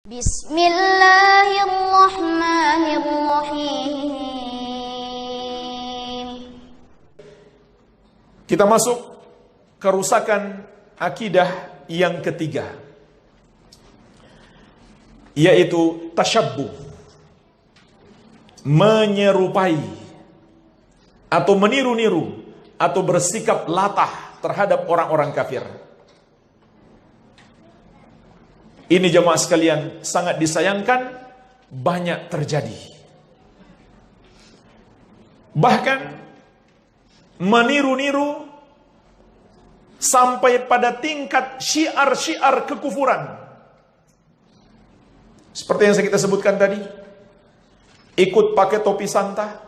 Bismillahirrahmanirrahim. Kita masuk kerusakan akidah yang ketiga, yaitu tasyabbuh, menyerupai atau meniru-niru atau bersikap latah terhadap orang-orang kafir. Ini jemaah sekalian sangat disayangkan, banyak terjadi. Bahkan meniru-niru sampai pada tingkat syiar-syiar kekufuran. Seperti yang kita sebutkan tadi, ikut pakai topi santa,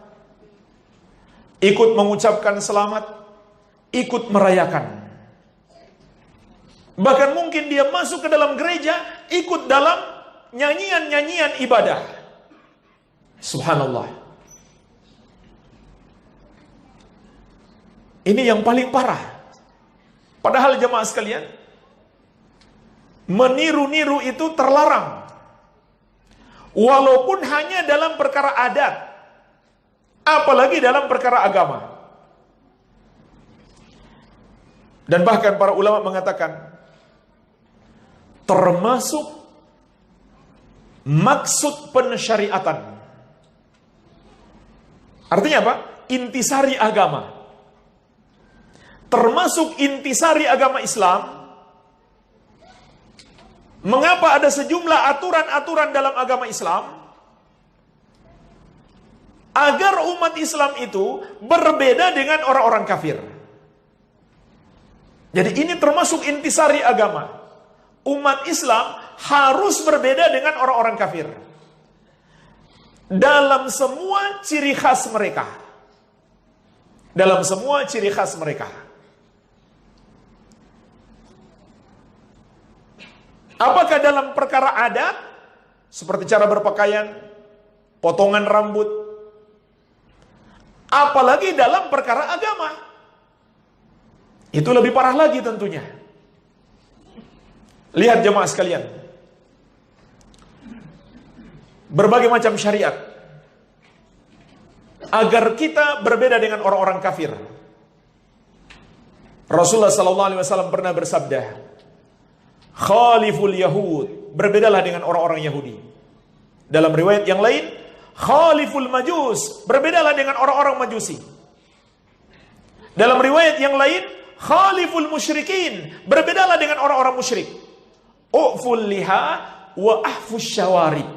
ikut mengucapkan selamat, ikut merayakan. Bahkan mungkin dia masuk ke dalam gereja, ikut dalam nyanyian-nyanyian ibadah. Subhanallah. Ini yang paling parah. Padahal jemaah sekalian, meniru-niru itu terlarang. Walaupun hanya dalam perkara adat, apalagi dalam perkara agama. Dan bahkan para ulama mengatakan, termasuk maksud pensyariatan. Artinya apa? Intisari agama. Termasuk intisari agama Islam. Mengapa ada sejumlah aturan-aturan dalam agama Islam? Agar umat Islam itu berbeda dengan orang-orang kafir. Jadi ini termasuk intisari agama. Umat Islam harus berbeda dengan orang-orang kafir dalam semua ciri khas mereka. Dalam semua ciri khas mereka. Apakah dalam perkara adat, seperti cara berpakaian, potongan rambut, apalagi dalam perkara agama. Itu lebih parah lagi tentunya. Lihat jemaah sekalian, berbagai macam syariat agar kita berbeda dengan orang-orang kafir. Rasulullah SAW pernah bersabda, khaliful yahud, berbedalah dengan orang-orang Yahudi. Dalam riwayat yang lain, khaliful majus, berbedalah dengan orang-orang Majusi. Dalam riwayat yang lain, khaliful musyrikin, berbedalah dengan orang-orang musyrik. U'ful liha wa ahfus syawarib,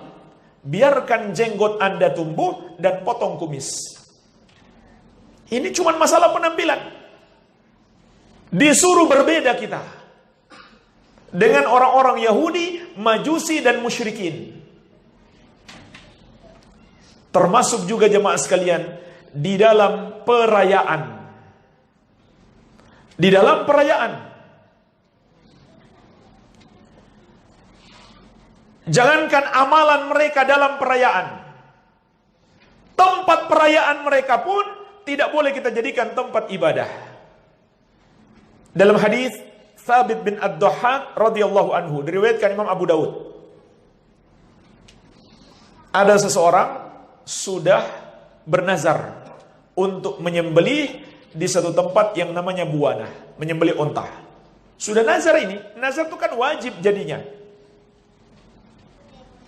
biarkan jenggot Anda tumbuh dan potong kumis. Ini cuma masalah penampilan. Disuruh berbeda kita dengan orang-orang Yahudi, Majusi dan musyrikin. Termasuk juga jemaah sekalian di dalam perayaan. Di dalam perayaan, jangankan amalan mereka dalam perayaan, tempat perayaan mereka pun tidak boleh kita jadikan tempat ibadah. Dalam hadis Thabit bin Ad-Dhahhak radhiyallahu anhu, diriwayatkan Imam Abu Daud, ada seseorang sudah bernazar untuk menyembelih di satu tempat yang namanya buana, menyembelih onta. Sudah nazar ini, nazar itu kan wajib jadinya.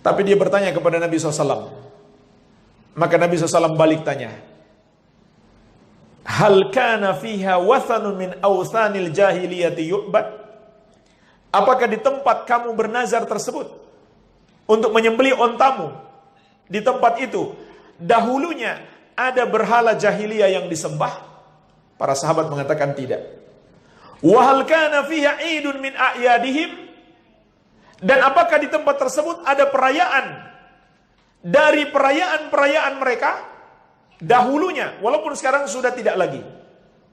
Tapi dia bertanya kepada Nabi SAW. Maka Nabi SAW balik tanya, hal kana fiha wathanun min awthanil jahiliyati yu'bad? Apakah di tempat kamu bernazar tersebut untuk menyembelih ontamu, di tempat itu dahulunya ada berhala jahiliyah yang disembah? Para sahabat mengatakan tidak. Wa hal kana fiha idun min a'yadihim? Dan apakah di tempat tersebut ada perayaan dari perayaan-perayaan mereka dahulunya, walaupun sekarang sudah tidak lagi?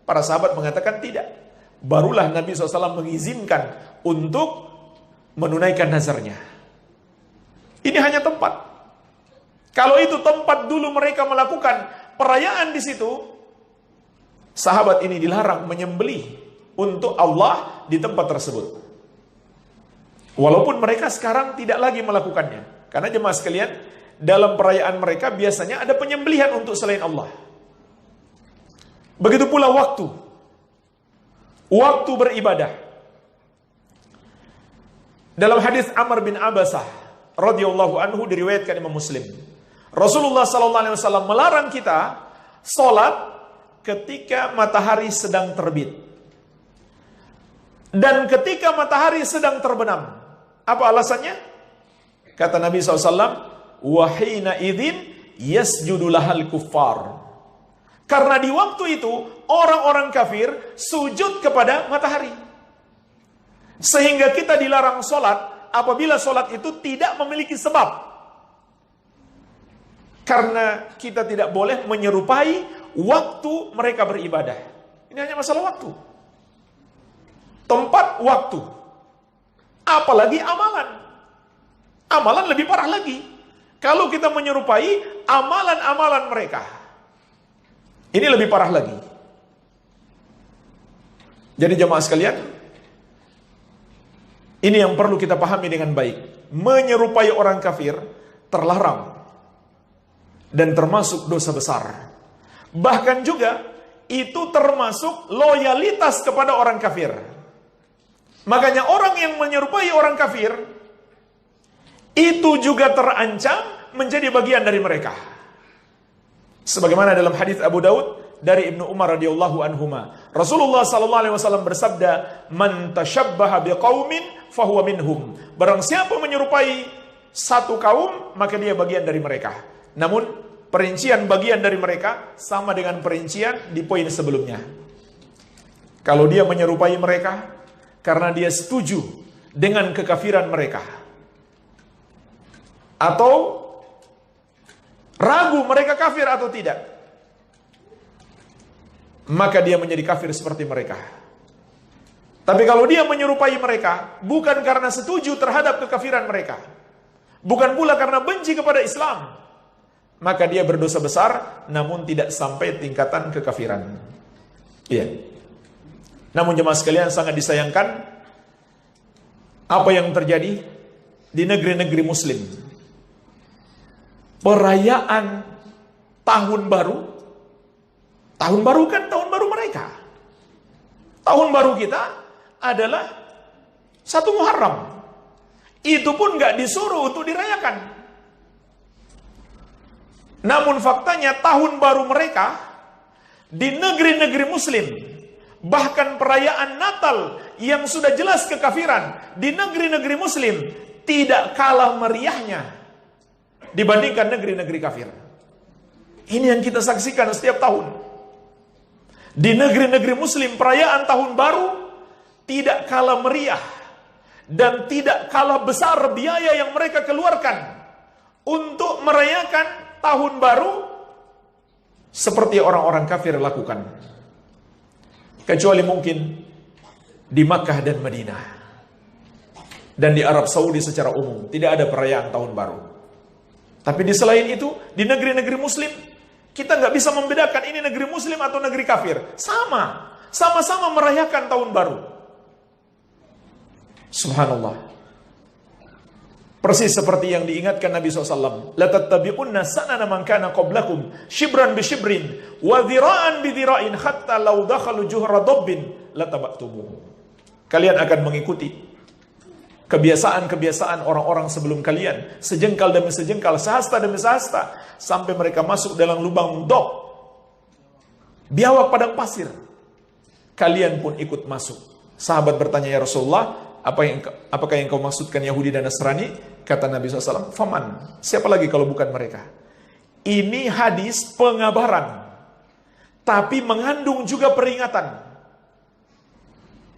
Para sahabat mengatakan tidak. Barulah Nabi SAW mengizinkan untuk menunaikan nazarnya. Ini hanya tempat. Kalau itu tempat dulu mereka melakukan perayaan di situ, sahabat ini dilarang menyembelih untuk Allah di tempat tersebut. Walaupun mereka sekarang tidak lagi melakukannya. Karena jemaah sekalian, dalam perayaan mereka biasanya ada penyembelihan untuk selain Allah. Begitu pula waktu. Waktu beribadah. Dalam hadis Amr bin Abasah radhiyallahu anhu diriwayatkan Imam Muslim. Rasulullah sallallahu alaihi wasallam melarang kita salat ketika matahari sedang terbit dan ketika matahari sedang terbenam. Apa alasannya? Kata Nabi SAW, wahina idzin yasjudu lahal kuffar. Karena di waktu itu orang-orang kafir sujud kepada matahari. Sehingga kita dilarang sholat apabila sholat itu tidak memiliki sebab. Karena kita tidak boleh menyerupai waktu mereka beribadah. Ini hanya masalah waktu. Tempat, waktu. Apalagi amalan. Amalan lebih parah lagi. Kalau kita menyerupai amalan-amalan mereka. Ini lebih parah lagi. Jadi jemaah sekalian, ini yang perlu kita pahami dengan baik. Menyerupai orang kafir terlarang dan termasuk dosa besar. Bahkan juga itu termasuk loyalitas kepada orang kafir. Makanya orang yang menyerupai orang kafir itu juga terancam menjadi bagian dari mereka. Sebagaimana dalam hadis Abu Daud dari Ibnu Umar radhiyallahu anhuma, Rasulullah sallallahu alaihi wasallam bersabda, "Man tashabbaha biqaumin fahuwa minhum." Barang siapa menyerupai satu kaum, maka dia bagian dari mereka. Namun perincian bagian dari mereka sama dengan perincian di poin sebelumnya. Kalau dia menyerupai mereka karena dia setuju dengan kekafiran mereka, atau ragu mereka kafir atau tidak, maka dia menjadi kafir seperti mereka. Tapi kalau dia menyerupai mereka bukan karena setuju terhadap kekafiran mereka, bukan pula karena benci kepada Islam, maka dia berdosa besar namun tidak sampai tingkatan kekafiran. Iya. Namun jemaah sekalian, sangat disayangkan apa yang terjadi di negeri-negeri muslim. Perayaan tahun baru kan tahun baru mereka. Tahun baru kita adalah 1 Muharram. Itu pun gak disuruh untuk dirayakan. Namun faktanya tahun baru mereka di negeri-negeri muslim, bahkan perayaan Natal yang sudah jelas kekafiran di negeri-negeri muslim tidak kalah meriahnya dibandingkan negeri-negeri kafir. Ini yang kita saksikan setiap tahun. Di negeri-negeri muslim perayaan tahun baru tidak kalah meriah dan tidak kalah besar biaya yang mereka keluarkan untuk merayakan tahun baru seperti orang-orang kafir lakukan. Kecuali mungkin di Makkah dan Madinah. Dan di Arab Saudi secara umum tidak ada perayaan tahun baru. Tapi di selain itu, di negeri-negeri muslim, kita nggak bisa membedakan ini negeri muslim atau negeri kafir. Sama-sama merayakan tahun baru. Subhanallah. Persis seperti yang diingatkan Nabi SAW. La tattabi'unna sanana man kana qablakum shibran bi shibrin wa dhira'an bi dhira'in hatta law dakhalu juhra dabbin lataba'tumuhu. Kalian akan mengikuti kebiasaan-kebiasaan orang-orang sebelum kalian, sejengkal demi sejengkal, sehasta demi sehasta, sampai mereka masuk dalam lubang dok, biawak padang pasir. Kalian pun ikut masuk. Sahabat bertanya, ya Rasulullah, apakah yang kau maksudkan Yahudi dan Nasrani? Kata Nabi SAW, faman, siapa lagi kalau bukan mereka? Ini hadis pengabaran, tapi mengandung juga peringatan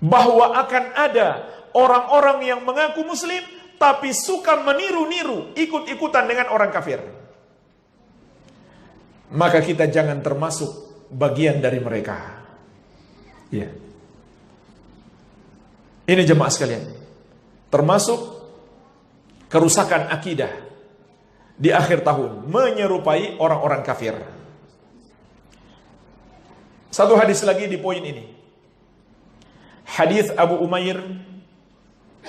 bahwa akan ada orang-orang yang mengaku muslim tapi suka meniru-niru, ikut-ikutan dengan orang kafir. Maka kita jangan termasuk bagian dari mereka. Ya. Ini jemaah sekalian, termasuk kerusakan akidah di akhir tahun, menyerupai orang-orang kafir. Satu hadis lagi di poin ini. Hadis Abu Umair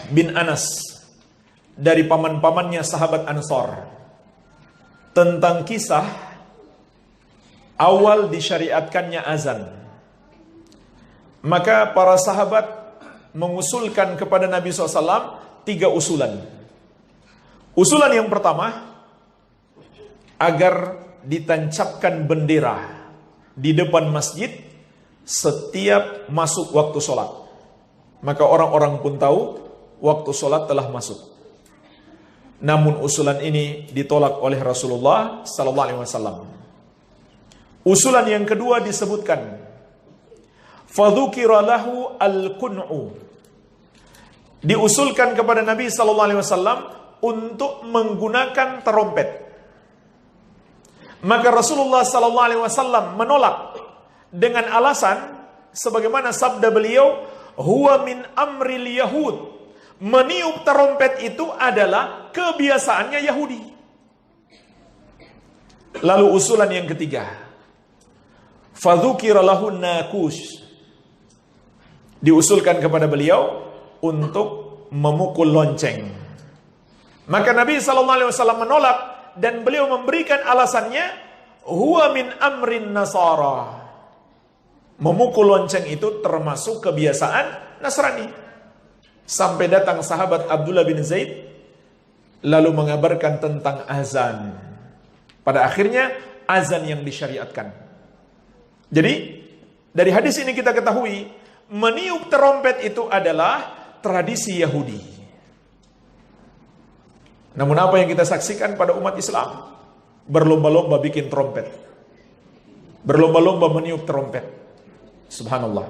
bin Anas dari paman-pamannya sahabat Ansor tentang kisah awal disyariatkannya azan. Maka para sahabat mengusulkan kepada Nabi SAW 3 usulan. Usulan yang pertama, agar ditancapkan bendera di depan masjid setiap masuk waktu sholat. Maka orang-orang pun tahu waktu sholat telah masuk. Namun usulan ini ditolak oleh Rasulullah SAW. Usulan yang kedua disebutkan, fadzukira lahu al-kun'u. Diusulkan kepada Nabi SAW untuk menggunakan terompet. Maka Rasulullah SAW menolak dengan alasan sebagaimana sabda beliau, huwa min amril yahud. Meniup terompet itu adalah kebiasaannya Yahudi. Lalu usulan yang ketiga, fadzukira lahu nakush. Diusulkan kepada beliau untuk memukul lonceng. Maka Nabi SAW menolak dan beliau memberikan alasannya, huwa min amrin nasara. Memukul lonceng itu termasuk kebiasaan Nasrani. Sampai datang sahabat Abdullah bin Zaid lalu mengabarkan tentang azan. Pada akhirnya azan yang disyariatkan. Jadi dari hadis ini kita ketahui meniup terompet itu adalah tradisi Yahudi. Namun apa yang kita saksikan pada umat Islam? Berlomba-lomba bikin trompet. Berlomba-lomba meniup trompet. Subhanallah.